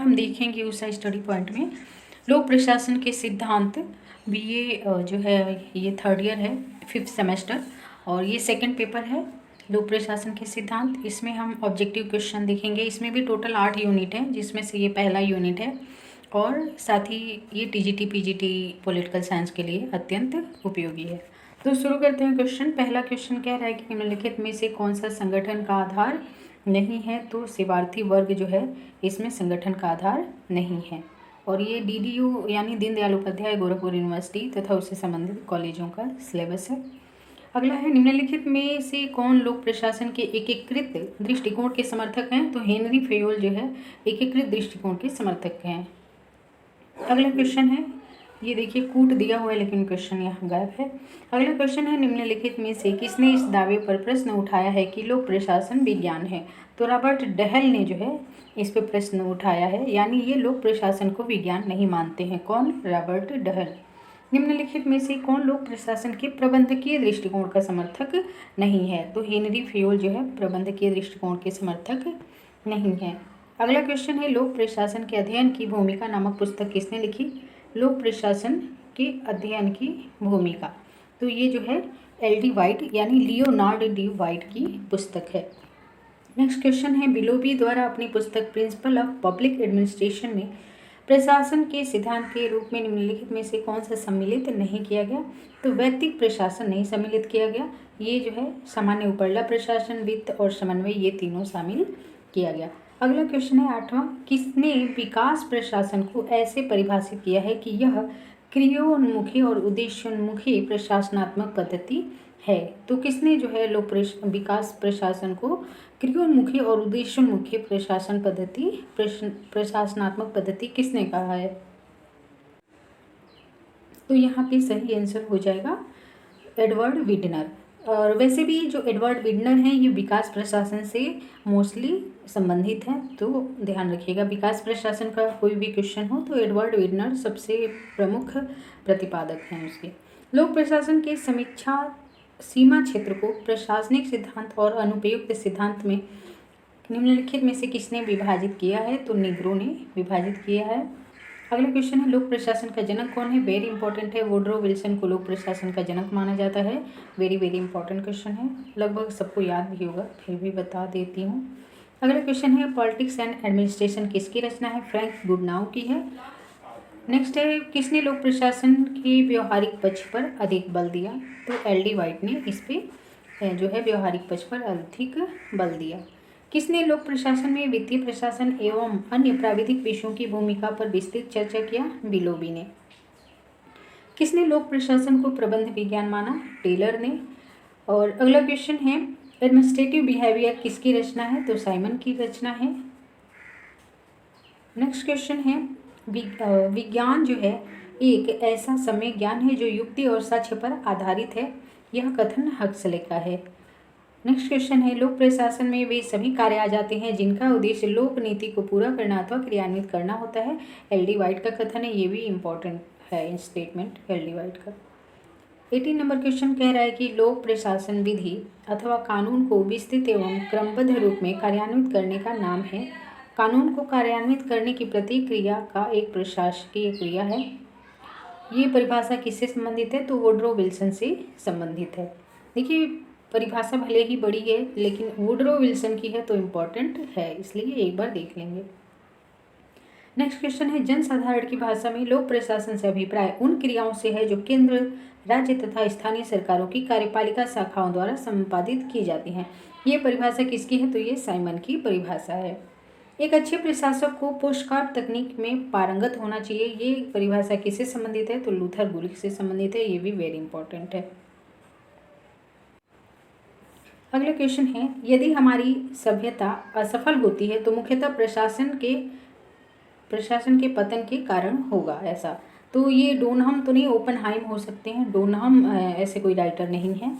हम देखेंगे उस स्टडी पॉइंट में लोक प्रशासन के सिद्धांत बीए जो है ये थर्ड ईयर है, 5th सेमेस्टर, और ये सेकंड पेपर है लोक प्रशासन के सिद्धांत। इसमें हम ऑब्जेक्टिव क्वेश्चन देखेंगे। इसमें भी टोटल 8 यूनिट है, जिसमें से ये पहला यूनिट है और साथ ही ये टीजीटी पीजीटी पॉलिटिकल साइंस के लिए अत्यंत उपयोगी है। तो शुरू करते हैं क्वेश्चन। पहला क्वेश्चन कह रहा है कि निम्नलिखित में से कौन सा संगठन का आधार नहीं है। तो सेवार्थी वर्ग जो है इसमें संगठन का आधार नहीं है। और ये डीडीयू यानी दीनदयाल उपाध्याय गोरखपुर यूनिवर्सिटी तथा उससे संबंधित कॉलेजों का सिलेबस है। अगला है निम्नलिखित में से कौन लोक प्रशासन के एकीकृत दृष्टिकोण के समर्थक हैं। तो हेनरी फेयोल जो है एकीकृत दृष्टिकोण के समर्थक हैं। अगला क्वेश्चन है, ये देखिए कूट दिया हुआ है लेकिन क्वेश्चन यहाँ गायब है। अगला क्वेश्चन है निम्नलिखित में से किसने इस दावे पर प्रश्न उठाया है कि लोक प्रशासन विज्ञान है। तो रॉबर्ट डहल ने जो है इस पर प्रश्न उठाया है, यानी ये लोक प्रशासन को विज्ञान नहीं मानते हैं। कौन? Robert Dahl. निम्नलिखित में से कौन लोक प्रशासन के प्रबंधकीय दृष्टिकोण का समर्थक नहीं है। तो हेनरी फेयोल जो है प्रबंधकीय दृष्टिकोण के समर्थक नहीं है। अगला क्वेश्चन है लोक प्रशासन के अध्ययन की भूमिका नामक पुस्तक किसने लिखी। लोक प्रशासन के अध्ययन की भूमिका, तो ये जो है एल.डी. वाइट यानी लियोनार्ड डी वाइट की पुस्तक है। नेक्स्ट क्वेश्चन है बिलोबी द्वारा अपनी पुस्तक प्रिंसिपल ऑफ पब्लिक एडमिनिस्ट्रेशन में प्रशासन के सिद्धांत के रूप में निम्नलिखित में से कौन सा सम्मिलित नहीं किया गया। तो व्यक्तिगत प्रशासन नहीं सम्मिलित किया गया। ये जो है सामान्य उपरला प्रशासन, वित्त और समन्वय, ये तीनों शामिल किया गया। अगला क्वेश्चन है 8वां, किसने विकास प्रशासन को ऐसे परिभाषित किया है कि यह क्रियोन्मुखी और उद्देश्योन्मुखी प्रशासनात्मक पद्धति है। तो किसने जो है लोक विकास प्रशासन को क्रियोन्मुखी और उद्देश्योन्मुखी प्रशासन पद्धति प्रशासनात्मक पद्धति किसने कहा है। तो यहाँ पे सही आंसर हो जाएगा एडवर्ड विडनर। और वैसे भी जो एडवर्ड विडनर हैं ये विकास प्रशासन से मोस्टली संबंधित हैं, तो ध्यान रखिएगा विकास प्रशासन का कोई भी क्वेश्चन हो तो एडवर्ड विडनर सबसे प्रमुख प्रतिपादक हैं उसके। लोक प्रशासन के समीक्षा सीमा क्षेत्र को प्रशासनिक सिद्धांत और अनुपयुक्त सिद्धांत में निम्नलिखित में से किसने विभाजित किया है। तो निग्रो ने विभाजित किया है। अगला क्वेश्चन है लोक प्रशासन का जनक कौन है। वेरी इंपॉर्टेंट है, वुडरो विल्सन को लोक प्रशासन का जनक माना जाता है। वेरी वेरी इंपॉर्टेंट क्वेश्चन है, लगभग सबको याद भी होगा, फिर भी बता देती हूँ। अगला क्वेश्चन है पॉलिटिक्स एंड एडमिनिस्ट्रेशन किसकी रचना है। फ्रैंक गुडनाउ की है। नेक्स्ट है किसने लोक प्रशासन के व्यवहारिक पक्ष पर अधिक बल दिया। तो एल.डी. वाइट ने इस पे जो है व्यवहारिक पक्ष पर अधिक बल दिया। किसने लोक प्रशासन में वित्तीय प्रशासन एवं अन्य प्राविधिक विषयों की भूमिका पर विस्तृत चर्चा किया। बिलोबी ने। किसने लोक प्रशासन को प्रबंध विज्ञान माना। टेलर ने। और अगला क्वेश्चन है एडमिनिस्ट्रेटिव बिहेवियर किसकी रचना है। तो साइमन की रचना है। नेक्स्ट क्वेश्चन है विज्ञान जो है एक ऐसा समय ज्ञान है जो युक्ति और साक्ष्य पर आधारित है। यह कथन हक्सले का है। नेक्स्ट क्वेश्चन है लोक प्रशासन में वे सभी कार्य आ जाते हैं जिनका उद्देश्य लोक नीति को पूरा करना अथवा क्रियान्वित करना होता है। एल.डी. वाइट का कथन है, ये भी इम्पोर्टेंट है स्टेटमेंट एल.डी. वाइट का। 18 नंबर क्वेश्चन कह रहा है कि लोक प्रशासन विधि अथवा कानून को विस्तृत एवं क्रमबद्ध रूप में कार्यान्वित करने का नाम है। कानून को कार्यान्वित करने की प्रतिक्रिया का एक प्रशासकीय क्रिया है। ये परिभाषा किससे संबंधित है। तो वुडरो विल्सन से संबंधित है। देखिए परिभाषा भले ही बड़ी है लेकिन वुडरो विल्सन की है तो इम्पॉर्टेंट है, इसलिए एक बार देख लेंगे। नेक्स्ट क्वेश्चन है जनसाधारण की भाषा में लोक प्रशासन से अभिप्राय उन क्रियाओं से है जो केंद्र, राज्य तथा स्थानीय सरकारों की कार्यपालिका शाखाओं द्वारा संपादित की जाती हैं। ये परिभाषा किसकी है। तो ये साइमन की परिभाषा है। एक अच्छे प्रशासक को पोस्टकार्ड तकनीक में पारंगत होना चाहिए। ये परिभाषा किससे संबंधित है। तो लूथर गुलिक से संबंधित है, ये भी वेरी इंपॉर्टेंट है। अगला क्वेश्चन है यदि हमारी सभ्यता असफल होती है तो मुख्यतः प्रशासन के पतन के कारण होगा ऐसा। तो ये डोनहम तो नहीं, ओपनहाइम हो सकते हैं। डोनहम ऐसे कोई राइटर नहीं है,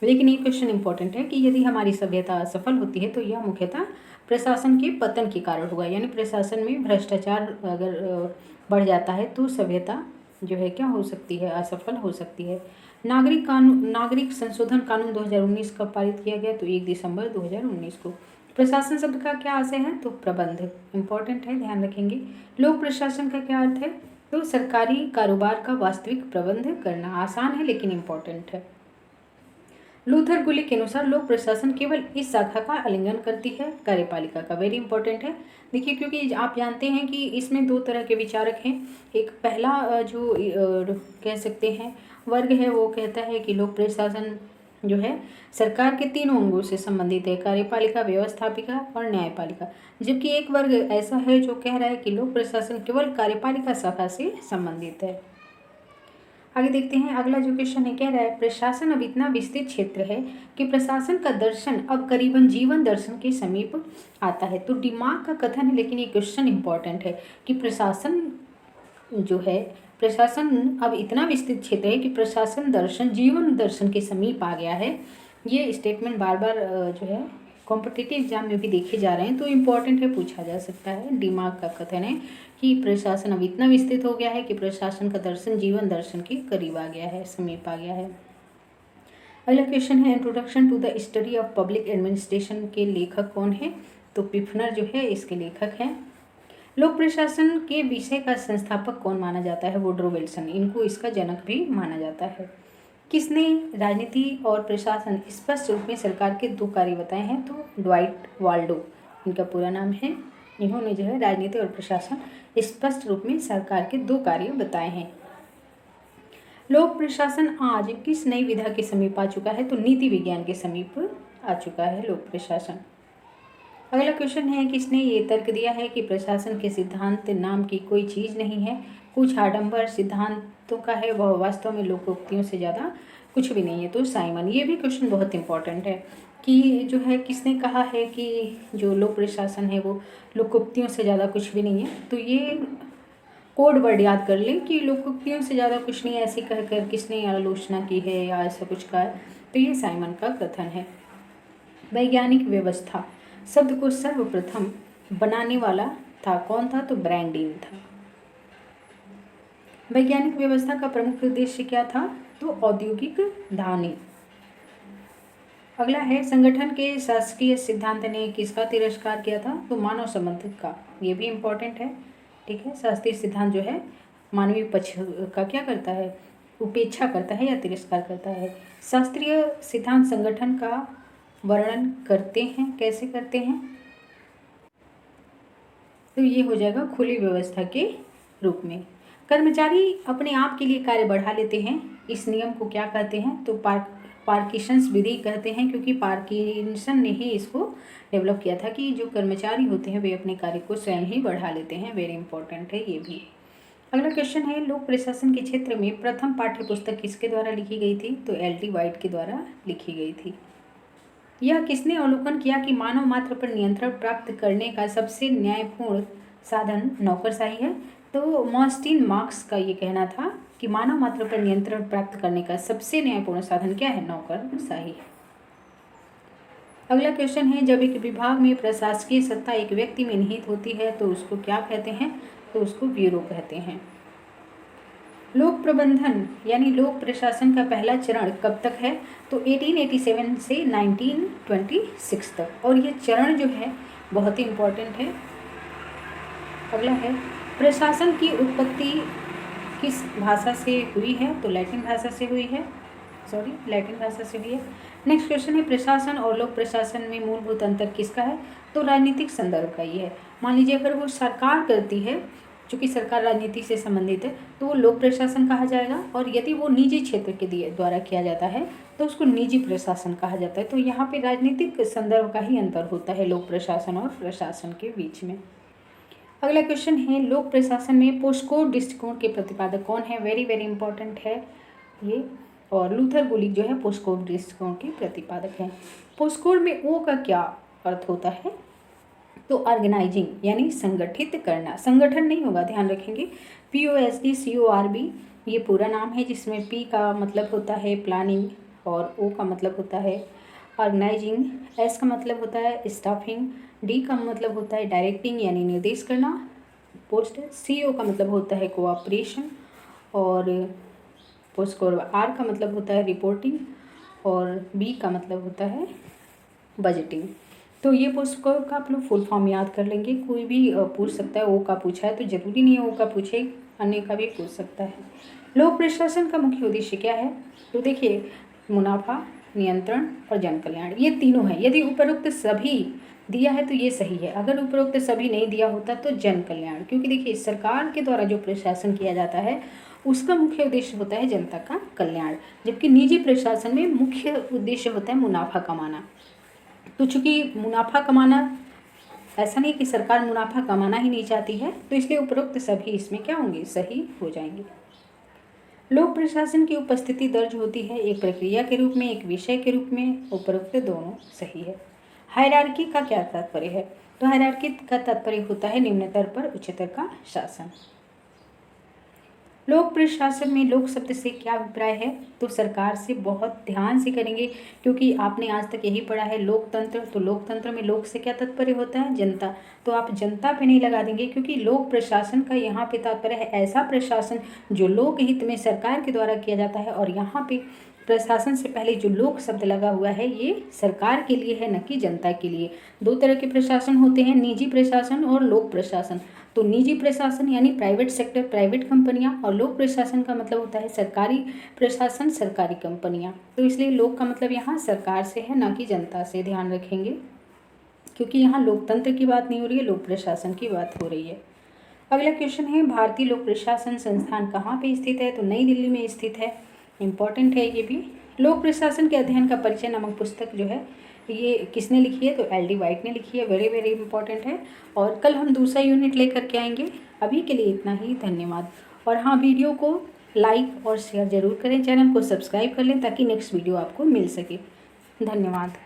लेकिन ये क्वेश्चन इंपॉर्टेंट है कि यदि हमारी सभ्यता असफल होती है तो यह मुख्यतः प्रशासन के पतन के कारण होगा। यानी प्रशासन में भ्रष्टाचार अगर बढ़ जाता है तो सभ्यता जो है क्या हो सकती है, असफल हो सकती है। नागरिक संशोधन कानून 2019 कब पारित किया गया। तो 1 दिसंबर 2019 को। प्रशासन शब्द का क्या आशय है? तो प्रबंध, इंपॉर्टेंट है, ध्यान रखेंगे। लोक प्रशासन का क्या अर्थ है? तो सरकारी कारोबार का वास्तविक प्रबंध करना। आसान है लेकिन इम्पोर्टेंट है। लूथर गुलिक के अनुसार लोक प्रशासन केवल इस शाखा का उल्लंघन करती है, कार्यपालिका का। वेरी इंपॉर्टेंट है। देखिए, क्योंकि आप जानते हैं कि इसमें दो तरह के विचारक हैं। एक पहला जो कह सकते हैं वर्ग है, वो कहता है कि लोक प्रशासन जो है सरकार के तीनों अंगों से संबंधित है, कार्यपालिका, व्यवस्थापिका और न्यायपालिका। जबकि एक वर्ग ऐसा है जो कह रहा है कि लोक प्रशासन केवल कार्यपालिका शाखा से संबंधित है। आगे देखते हैं, अगला जो क्वेश्चन है, कह रहा है प्रशासन अब इतना विस्तृत क्षेत्र है कि प्रशासन का दर्शन अब करीबन जीवन दर्शन के समीप आता है। तो दिमाग का कथन है, लेकिन ये क्वेश्चन इंपॉर्टेंट है कि प्रशासन जो है, प्रशासन अब इतना विस्तृत क्षेत्र है कि प्रशासन दर्शन जीवन दर्शन के समीप आ गया है। ये स्टेटमेंट बार बार जो है कॉम्पिटिटिव एग्जाम में भी देखे जा रहे हैं, तो इम्पॉर्टेंट है, पूछा जा सकता है। दिमाग का कथन है कि प्रशासन अब इतना विस्तृत हो गया है कि प्रशासन का दर्शन जीवन दर्शन के करीब आ गया है, समीप आ गया है। अगला क्वेश्चन है, introduction to the study of public administration के लेखक कौन है? तो पिफनर जो है इसके लेखक हैं। लोक प्रशासन के विषय का संस्थापक कौन माना जाता है? वुड्रो विल्सन, इनको इसका जनक भी माना जाता है। किसने राजनीति और प्रशासन स्पष्ट रूप में सरकार के दो कार्य बताए हैं? तो ड्वाइट वाल्डो, इनका पूरा नाम है। इन्होंने जो है राजनीति और प्रशासन स्पष्ट रूप में सरकार के दो कार्य बताए हैं। लोक प्रशासन आज किस नई विधा के समीप आ चुका है? तो नीति विज्ञान के समीप आ चुका है लोक प्रशासन। अगला क्वेश्चन है, किसने ये तर्क दिया है कि प्रशासन के सिद्धांत नाम की कोई चीज़ नहीं है, कुछ आडंबर सिद्धांतों का है, वह वास्तव में लोकोक्तियों से ज़्यादा कुछ भी नहीं है? तो साइमन। ये भी क्वेश्चन बहुत इंपॉर्टेंट है कि जो है किसने कहा है कि जो लोक प्रशासन है वो लोकोक्तियों से ज़्यादा कुछ भी नहीं है? तो ये कोड वर्ड याद कर लें कि लोकोक्तियों से ज़्यादा कुछ नहीं, ऐसे कहकर किसने आलोचना की है या ऐसा कुछ कहा है? तो ये साइमन का कथन है। वैज्ञानिक व्यवस्था शब्द को सर्वप्रथम बनाने वाला था कौन था? तो ब्रैंडीन था। वैज्ञानिक व्यवस्था का प्रमुख उद्देश्य क्या था? तो औद्योगिक धानी। अगला है, संगठन के शासकीय सिद्धांत ने किसका तिरस्कार किया था? तो मानव संबंध का। ये भी इम्पोर्टेंट है, ठीक है। शास्त्रीय सिद्धांत जो है मानवीय पक्ष का क्या करता है? उपेक्षा करता है या तिरस्कार करता है। शास्त्रीय सिद्धांत संगठन का वर्णन करते हैं, कैसे करते हैं? तो ये हो जाएगा खुली व्यवस्था के रूप में। कर्मचारी अपने आप के लिए कार्य बढ़ा लेते हैं, इस नियम को क्या कहते हैं? तो पार्किंसंस विधि कहते हैं, क्योंकि पार्किंसन ने ही इसको डेवलप किया था कि जो कर्मचारी होते हैं वे अपने कार्य को स्वयं ही बढ़ा लेते हैं। वेरी इंपॉर्टेंट है ये भी। अगला क्वेश्चन है, लोक प्रशासन के क्षेत्र में प्रथम पाठ्य पुस्तक किसके द्वारा लिखी गई थी? तो एल.टी. वाइट के द्वारा लिखी गई थी। यह किसने अवलोकन किया कि मानव मात्र पर नियंत्रण प्राप्त करने का सबसे न्यायपूर्ण साधन नौकरशाही है? तो मॉस्टिन मार्क्स का ये कहना था कि मानव मात्र पर नियंत्रण प्राप्त करने का सबसे न्यायपूर्ण साधन क्या है? नौकरशाही। अगला क्वेश्चन है, जब एक विभाग में प्रशासकीय सत्ता एक व्यक्ति में निहित होती है तो उसको क्या कहते हैं? तो उसको ब्यूरो कहते हैं। लोक प्रबंधन यानी लोक प्रशासन का पहला चरण कब तक है? तो 1887 से 1926 तक, और ये चरण जो है बहुत ही इम्पोर्टेंट है। अगला है, प्रशासन की उत्पत्ति किस भाषा से हुई है? तो लैटिन भाषा से हुई है, लैटिन भाषा से हुई है। नेक्स्ट क्वेश्चन है, प्रशासन और लोक प्रशासन में मूलभूत अंतर किसका है? तो राजनीतिक संदर्भ का ये है। मान लीजिए अगर वो सरकार करती है, चूँकि सरकार राजनीति से संबंधित है, तो वो लोक प्रशासन कहा जाएगा, और यदि वो निजी क्षेत्र के द्वारा किया जाता है तो उसको निजी प्रशासन कहा जाता है। तो यहाँ पे राजनीतिक संदर्भ का ही अंतर होता है लोक प्रशासन और प्रशासन के बीच में। अगला क्वेश्चन है, लोक प्रशासन में पोस्टकोड दृष्टिकोण के प्रतिपादक कौन है? वेरी वेरी इंपॉर्टेंट है ये, और लूथर गुलिक जो है पोस्टकोड दृष्टिकोण के प्रतिपादक हैं। पोस्टकोड में ओ का क्या अर्थ होता है? तो ऑर्गेनाइजिंग यानी संगठित करना, संगठन नहीं होगा, ध्यान रखेंगे। POSDCORB ये पूरा नाम है, जिसमें P का मतलब होता है प्लानिंग और O का मतलब होता है ऑर्गेनाइजिंग, S का मतलब होता है स्टाफिंग, D का मतलब होता है डायरेक्टिंग यानी निर्देश करना, पोस्ट, CO का मतलब होता है कोऑपरेशन, और पोस्ट को R का मतलब होता है रिपोर्टिंग, और B का मतलब होता है बजटिंग। तो ये पोस्ट का आप लोग फुल फॉर्म याद कर लेंगे। कोई भी पूछ सकता है, ओ का पूछा है तो ज़रूरी नहीं है ओ का पूछे, अन्य का भी पूछ सकता है। लोक प्रशासन का मुख्य उद्देश्य क्या है? तो देखिए, मुनाफा, नियंत्रण और जन कल्याण, ये तीनों है। यदि उपरोक्त सभी दिया है तो ये सही है, अगर उपरोक्त सभी नहीं दिया होता तो जन कल्याण, क्योंकि देखिए सरकार के द्वारा जो प्रशासन किया जाता है उसका मुख्य उद्देश्य होता है जनता का कल्याण, जबकि निजी प्रशासन में मुख्य उद्देश्य होता है मुनाफा कमाना। तो चूंकि मुनाफा कमाना, ऐसा नहीं कि सरकार मुनाफा कमाना ही नहीं चाहती है, तो इसलिए उपरोक्त सभी इसमें क्या होंगे, सही हो जाएंगे। लोक प्रशासन की उपस्थिति दर्ज होती है एक प्रक्रिया के रूप में, एक विषय के रूप में, उपरोक्त दोनों सही है। हायरार्की का क्या तात्पर्य है? तो हायरार्की का तात्पर्य होता है निम्नतर पर उच्चतर का शासन। लोक प्रशासन में लोक शब्द से क्या अभिप्राय है? तो सरकार से बहुत ध्यान से करेंगे, क्योंकि आपने आज तक यही पढ़ा है लोकतंत्र, तो लोकतंत्र में लोक से क्या तात्पर्य होता है, जनता। तो आप जनता पे नहीं लगा देंगे, क्योंकि लोक प्रशासन का यहाँ पे तात्पर्य है ऐसा प्रशासन जो लोक हित में सरकार के द्वारा किया जाता है। और यहाँ पे प्रशासन से पहले जो लोक शब्द लगा हुआ है ये सरकार के लिए है, न कि जनता के लिए। दो तरह के प्रशासन होते हैं, निजी प्रशासन और लोक प्रशासन। तो निजी प्रशासन यानी प्राइवेट सेक्टर, प्राइवेट कंपनियां, और लोक प्रशासन का मतलब होता है सरकारी प्रशासन, सरकारी कंपनियां। तो इसलिए लोक का मतलब यहाँ सरकार से है, ना कि जनता से, ध्यान रखेंगे, क्योंकि यहाँ लोकतंत्र की बात नहीं हो रही है, लोक प्रशासन की बात हो रही है। अगला क्वेश्चन है, भारतीय लोक प्रशासन संस्थान कहाँ पे स्थित है? तो नई दिल्ली में स्थित है। इम्पॉर्टेंट है ये भी। लोक प्रशासन के अध्ययन का परिचय नामक पुस्तक जो है ये किसने लिखी है? तो एल डी वाइट ने लिखी है। वेरी वेरी इंपॉर्टेंट है। और कल हम दूसरा यूनिट लेकर के आएंगे। अभी के लिए इतना ही, धन्यवाद। और हाँ, वीडियो को लाइक और शेयर ज़रूर करें, चैनल को सब्सक्राइब कर लें ताकि नेक्स्ट वीडियो आपको मिल सके। धन्यवाद।